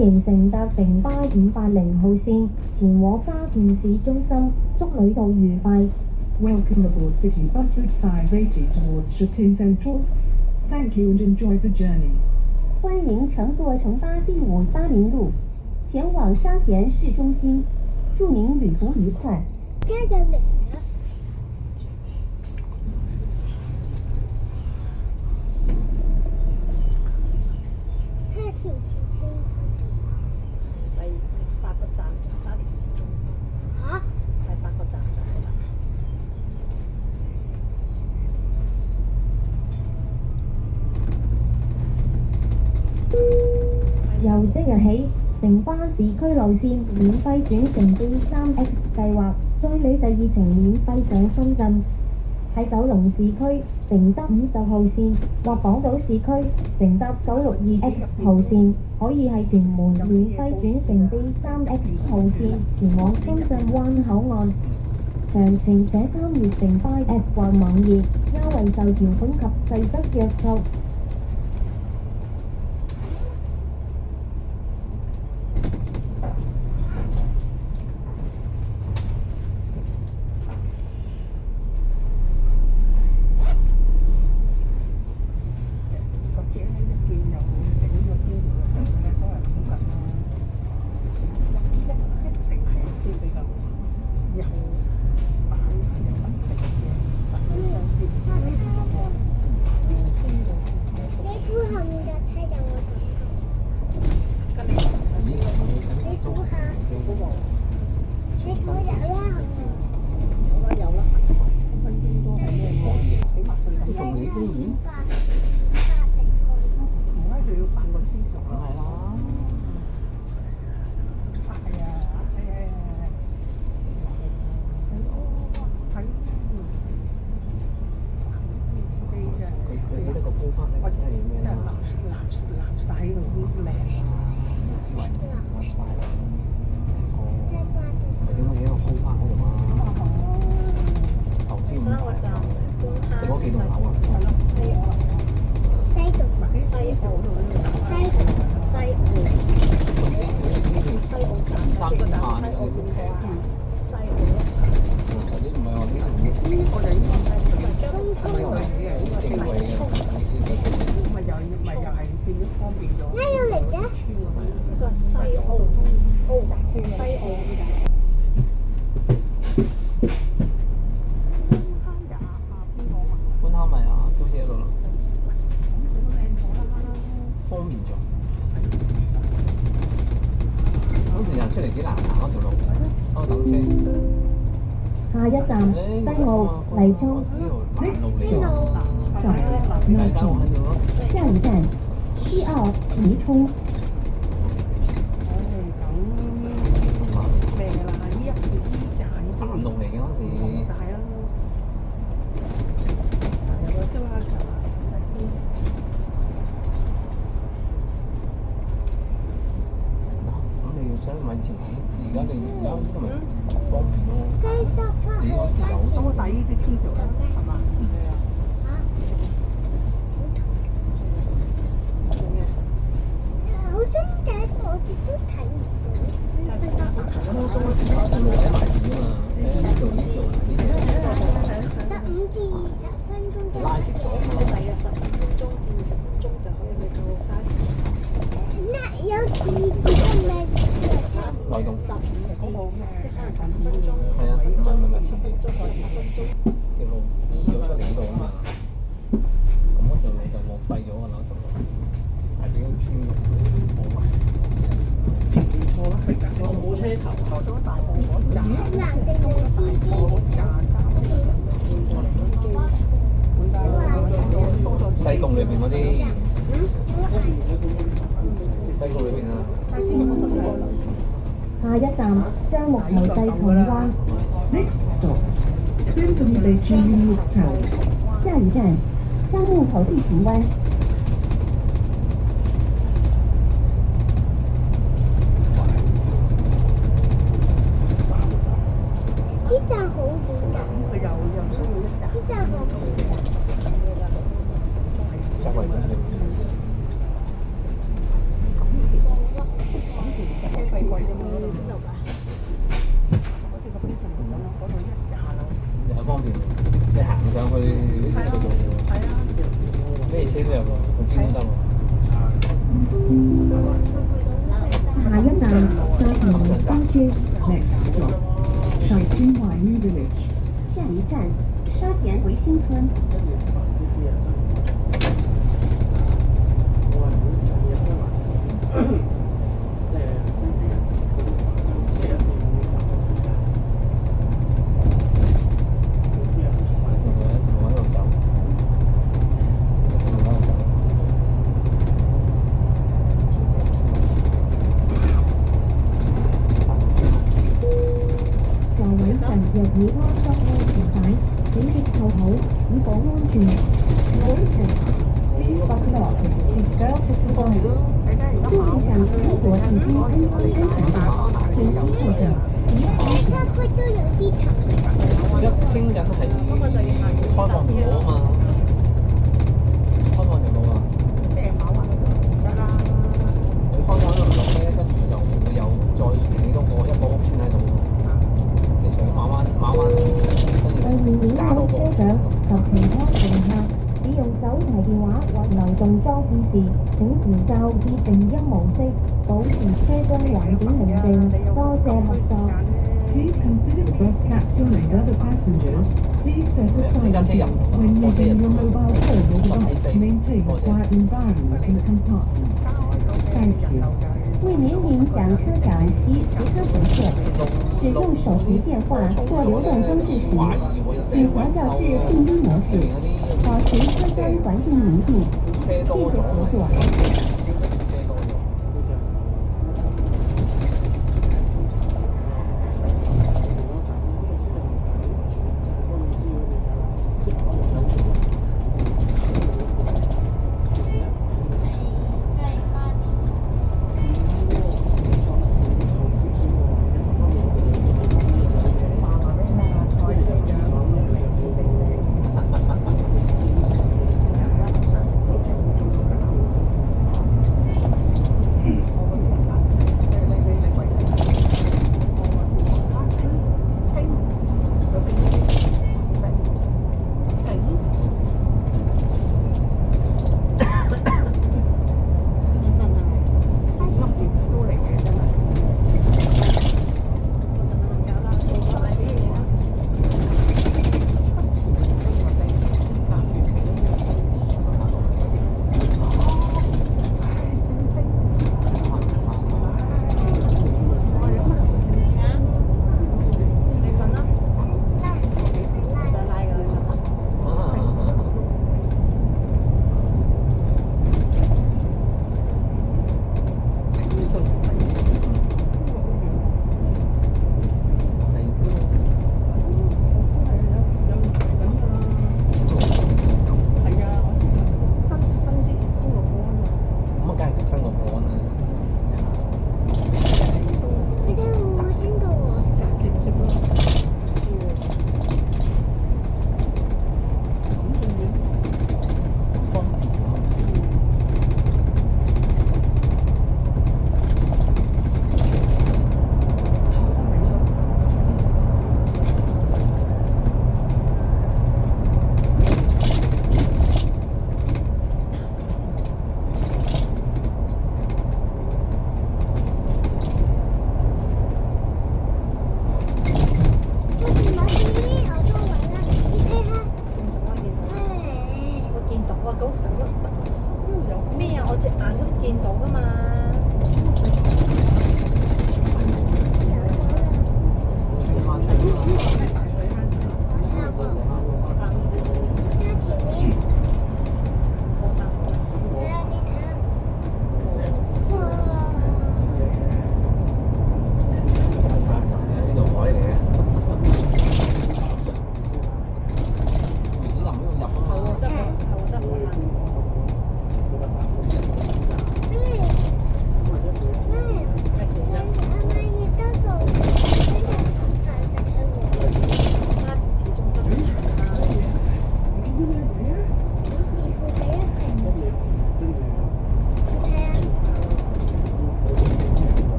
迎乘搭城巴580號線前往沙田市中心，祝旅途愉快。Welcome aboard City Bus Route 580 towards Shooting Central. Thank you and enjoy the journey. 欢迎乘坐城巴第580路前往沙田市中心，祝您旅途愉快。这个领的。沙田市中心。第8個站就沙田市中心。嚇？第8個站就係啦。由即日起，城巴市區路線免費轉乘 B3X 計劃，載你第2程免費上深圳。喺九龍市區乘搭50號線或港島市區乘搭962X 號線，可以喺屯門免費轉乘 B3X 號線前往深圳灣口岸。詳情請參閱城巴 App 或網頁，優惠受條款及細則約束。下一站西澳黎涌，下一站西澳黎涌。行路嚟嘅嗰時。所以咪前而家你而家都咪方便咯。你嗰時有中底啲天橋啦，係嘛？係啊。好真嘅，我哋都睇唔到。咁中嗰時我路喺埋邊啊嘛，呢度15至20分鐘。拉直咗啊嘛。大約15分鐘至20分鐘就可以去到沙田。那有自己嘅咩？內動15即係可能15分鐘。係啊，唔係10分鐘、15分鐘。條路移咗出嚟呢度啊嘛，咁嗰條路就浪費咗㗎啦，條路係俾人穿咗。前面錯啦，係我冇車頭，錯咗大埔嗰度。男定女司機？西貢裏邊嗰啲，西貢裏邊啊。下一站樟木頭濟塘灣。下一站樟木頭濟塘灣。呢站好遠㗎。呢站好遠。周圍都係。Shitin Mai New Village. 下一站沙田维新村。座位上若已安裝安全帶，請別扣好，以保安全。Please buckle up with your seatbelt if you're going. 座位上如果已經安裝安全帶，請先扣着。他佢都有啲頭。而家傾緊係開放程度啊嘛，開放程度啊，你開放咗落車，跟住就會有再起多個一個屋村喺度，即係除咗馬灣，對面加多個。車長及其他乘客使用手提電話或流動裝置時，請調校至靜音模式，保持車廂環境寧靜。多謝合作。 Please consider the bus captain and other passengers. Please set aside私家車入 when 火車 using 入 your mobile phone or device to maintain a 火車 quiet environment in the compartment. Thank you. 为您影响车长及其他乘客，使用手提电话或流动装置时，请调校至静音模式，保持车厢环境宁静。谢谢合作。我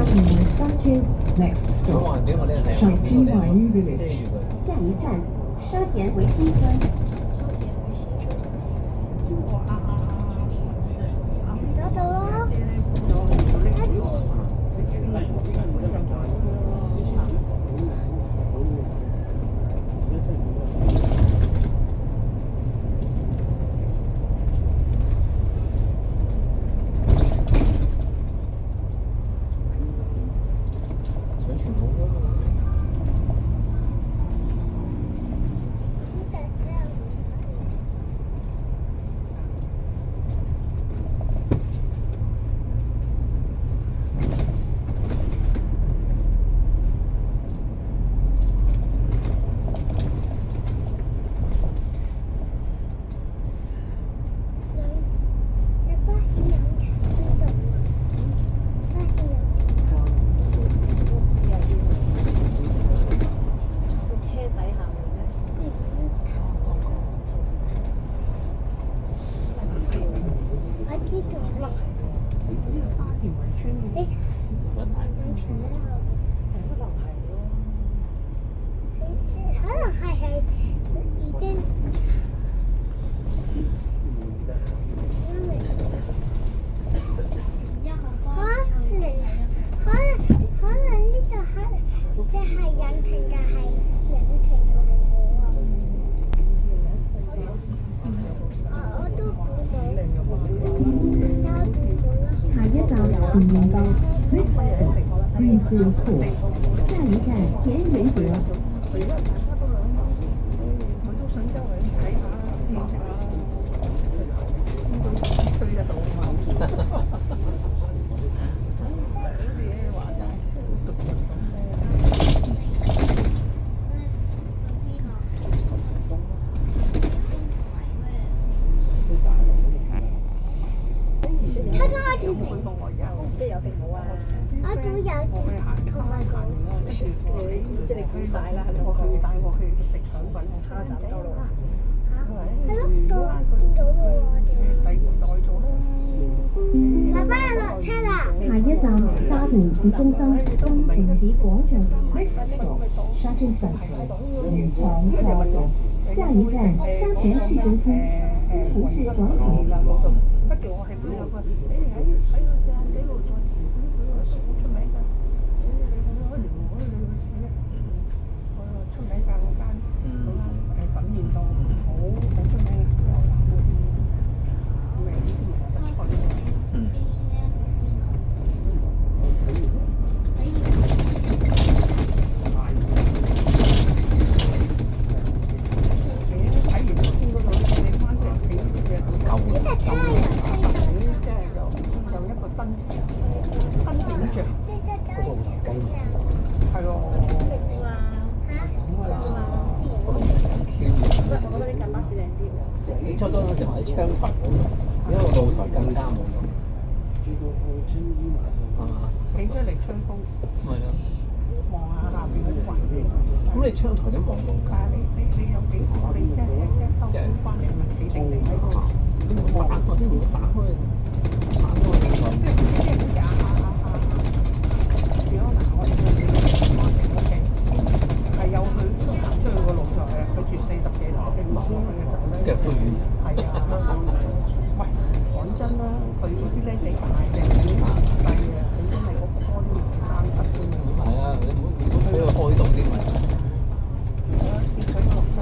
田圍新村。 Next 俾我 stop, 俾我呢個睇，上我天華 New 遮 Village. 住佢。下一站沙田维新村。嗰度咯，上全部咯。呢架車。有巴士有停邊度啊？巴士有唔知有啲個車底下面咧，我知道啦。花田圍村你揾大有停喺後可能係咯。邊，可能係已經。因為可能呢度係即係引擎，但係引擎又係我啊！我都估到，但我估到啦。下一站田園道 Greenfield Court. 下一站田園閣。睇到我條屏，即係有定冇啊？我都有同埋講，即係你估晒啦，係咪？佢帶我去食腸粉，蝦斬多咯。係咯，見到咯喎，我哋。爸爸落車啦！下一站沙田市中心新城市廣場。 Next stop, Shopping Centre, New Town Plaza. 下一站沙田市中心新城市廣場。不過我係冇有個，你哋喺個正幾路再前嗰出名㗎，我出名㗎嗰間粉麵檔好出名啊，有冷門味啲嘢食菜喎。睇完頭先嗰度，你翻嚟睇啲嘢咁呢架車係由即係有一個新景象，西西走去前邊㗎。係喎。識啫嘛，識啫嘛。我覺得呢架巴士靚啲喎。你初初嗰陣時話喺窗台嗰度，因為露台更加冇用，係嘛？企出嚟吹風，咪咯。望下下邊嗰啲環境。咁你窗台都望到㗎，但係你有幾個？你即係一收工翻嚟咪企定定喺度。打開啲門打開，打開個窗。我哋係有去行出去個路上嘅，佢住40幾樓嘅樓嘅腳都軟。係啊，喂，講真啦，佢嗰啲咧幾大嘅，幾大細嘅，你真係嗰個玻璃30啫嘛。係啊，你唔好俾佢開到啲咪。跌水落街啊！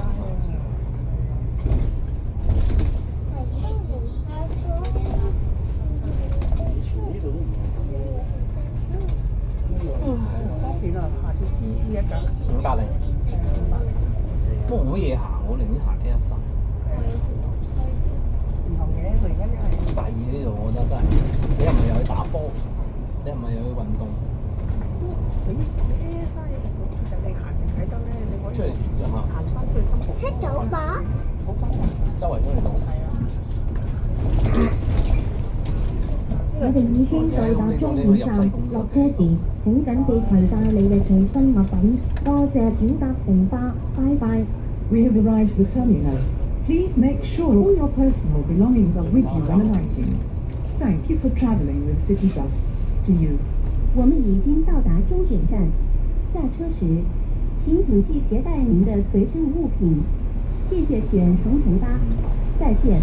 方便啊，下次知呢一架。500零。不過冇嘢行，我寧願行呢一陣。唔同嘅，佢而家因為細呢度，我覺得真係。你又唔係又去打波，你又唔係又去運動。呢花嘢其實你行完睇得咧，你可以出嚟就行翻去深浦。出到吧？好方便。周圍都去到。係啊。我哋已經到達終點站，落車時請緊記攜帶你嘅隨身物品。多謝選搭城巴，拜拜。 We have arrived at the terminus. Please make sure all your personal belongings are with you when alighting. Thank you for travelling with City Bus. See you. 我们已经到达终点站，下车时，请谨记携带您的随身物品。谢谢选乘乘搭，再见。